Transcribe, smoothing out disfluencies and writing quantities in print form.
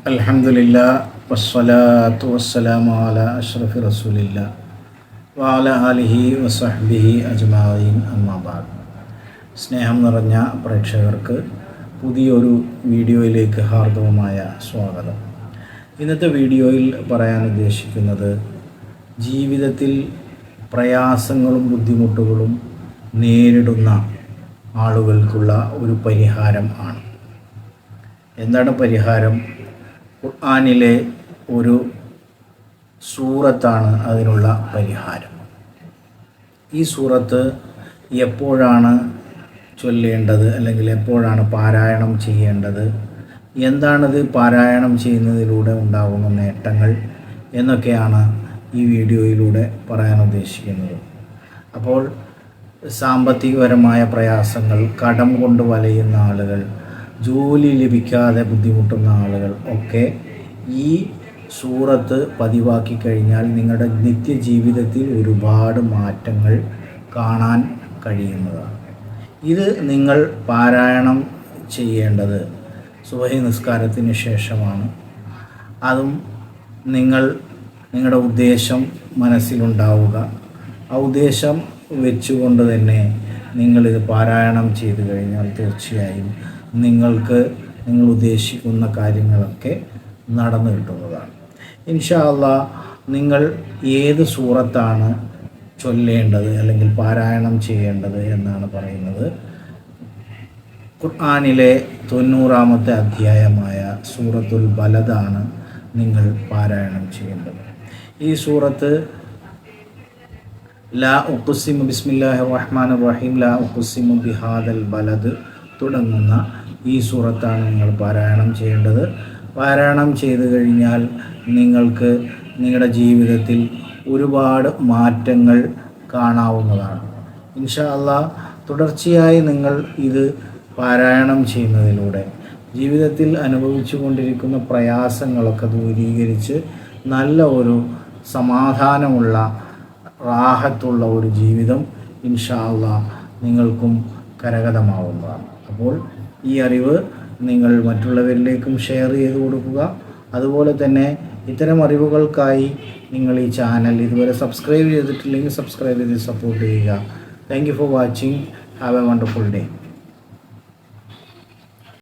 അൽഹംദുലില്ലാ വസ്സലാത്തു വസ്സലാമു അലാ അഷ്റഫി റസൂലില്ലാ വഅലാ ആലിഹി വസഹ്ബിഹി അജ്മഈൻ അമ്മാ ബഅദ്. സ്നേഹം നിറഞ്ഞ പ്രേക്ഷകർക്ക് പുതിയൊരു വീഡിയോയിലേക്ക് ഹാർദവമായ സ്വാഗതം. ഇന്നത്തെ വീഡിയോയിൽ പറയാൻ ഉദ്ദേശിക്കുന്നത് ജീവിതത്തിൽ പ്രയാസങ്ങളും ബുദ്ധിമുട്ടുകളും നേരിടുന്ന ആളുകൾക്കുള്ള ഒരു പരിഹാരം ആണ്. എന്താണ് പരിഹാരം? ഖുർആനിലെ ഒരു സൂറത്താണ് അതിനുള്ള പരിഹാരം. ഈ സൂറത്ത് എപ്പോഴാണ് ചൊല്ലേണ്ടത്, അല്ലെങ്കിൽ എപ്പോഴാണ് പാരായണം ചെയ്യേണ്ടത്, എന്താണിത് പാരായണം ചെയ്യുന്നതിലൂടെ ഉണ്ടാകുന്ന നേട്ടങ്ങൾ എന്നൊക്കെയാണ് ഈ വീഡിയോയിലൂടെ പറയാൻ ഉദ്ദേശിക്കുന്നത്. അപ്പോൾ സാമ്പത്തികപരമായ പ്രയാസങ്ങൾ, കടം കൊണ്ട് വലയുന്ന ആളുകൾ, ജോലി ലഭിക്കാതെ ബുദ്ധിമുട്ടുന്ന ആളുകൾ ഒക്കെ ഈ സൂറത്ത് പതിവാക്കി കഴിഞ്ഞാൽ നിങ്ങളുടെ നിത്യജീവിതത്തിൽ ഒരുപാട് മാറ്റങ്ങൾ കാണാൻ കഴിയുന്നതാണ്. ഇത് നിങ്ങൾ പാരായണം ചെയ്യേണ്ടത് സുബഹി നിസ്കാരത്തിന് ശേഷമാണ്. അതും നിങ്ങളുടെ ഉദ്ദേശം മനസ്സിലുണ്ടാവുക. ആ ഉദ്ദേശം വെച്ചുകൊണ്ട് തന്നെ നിങ്ങളിത് പാരായണം ചെയ്തു കഴിഞ്ഞാൽ തീർച്ചയായും നിങ്ങൾ ഉദ്ദേശിക്കുന്ന കാര്യങ്ങളൊക്കെ നടന്നു കിട്ടുന്നതാണ്. ഇൻഷാ അല്ലാഹ് നിങ്ങൾ ഏത് സൂറത്താണ് ചൊല്ലേണ്ടത് അല്ലെങ്കിൽ പാരായണം ചെയ്യേണ്ടത് എന്നാണ് പറയുന്നത്. ഖുർആനിലെ 90-ാമത്തെ അധ്യായമായ സൂറത്തുൽ ബലദാണ് നിങ്ങൾ പാരായണം ചെയ്യേണ്ടത്. ഈ സൂറത്ത് ലാ ഉഖ്സിമു ബിസ്മില്ലാഹിർ റഹ്മാനിർ റഹീം ലാ ഉഖ്സിമു ബിഹാദൽ ബലദ് തുടങ്ങുന്ന ഈ സൂറത്താണ് നിങ്ങൾ പാരായണം ചെയ്യേണ്ടത്. പാരായണം ചെയ്തു കഴിഞ്ഞാൽ നിങ്ങൾക്ക് നിങ്ങളുടെ ജീവിതത്തിൽ ഒരുപാട് മാറ്റങ്ങൾ കാണാവുന്നതാണ്. ഇൻഷാ അല്ലാഹ് തുടർച്ചയായി നിങ്ങൾ ഇത് പാരായണം ചെയ്യുന്നതിലൂടെ ജീവിതത്തിൽ അനുഭവിച്ചു കൊണ്ടിരിക്കുന്ന പ്രയാസങ്ങളൊക്കെ ദൂരീകരിച്ച് നല്ല ഒരു സമാധാനമുള്ള റാഹത്തുള്ള ഒരു ജീവിതം ഇൻഷാ അല്ലാഹ് നിങ്ങൾക്കും കരഗതമാവുന്നതാണ്. അപ്പോൾ ഈ അറിവ് നിങ്ങൾ മറ്റുള്ളവരിലേക്കും ഷെയർ ചെയ്ത് കൊടുക്കുക. അതുപോലെ തന്നെ ഇത്തരം അറിവുകൾക്കായി നിങ്ങൾ ഈ ചാനൽ ഇതുവരെ സബ്സ്ക്രൈബ് ചെയ്തിട്ടില്ലെങ്കിൽ സബ്സ്ക്രൈബ് ചെയ്ത് സപ്പോർട്ട് ചെയ്യുക. Thank you for watching. Have A wonderful day.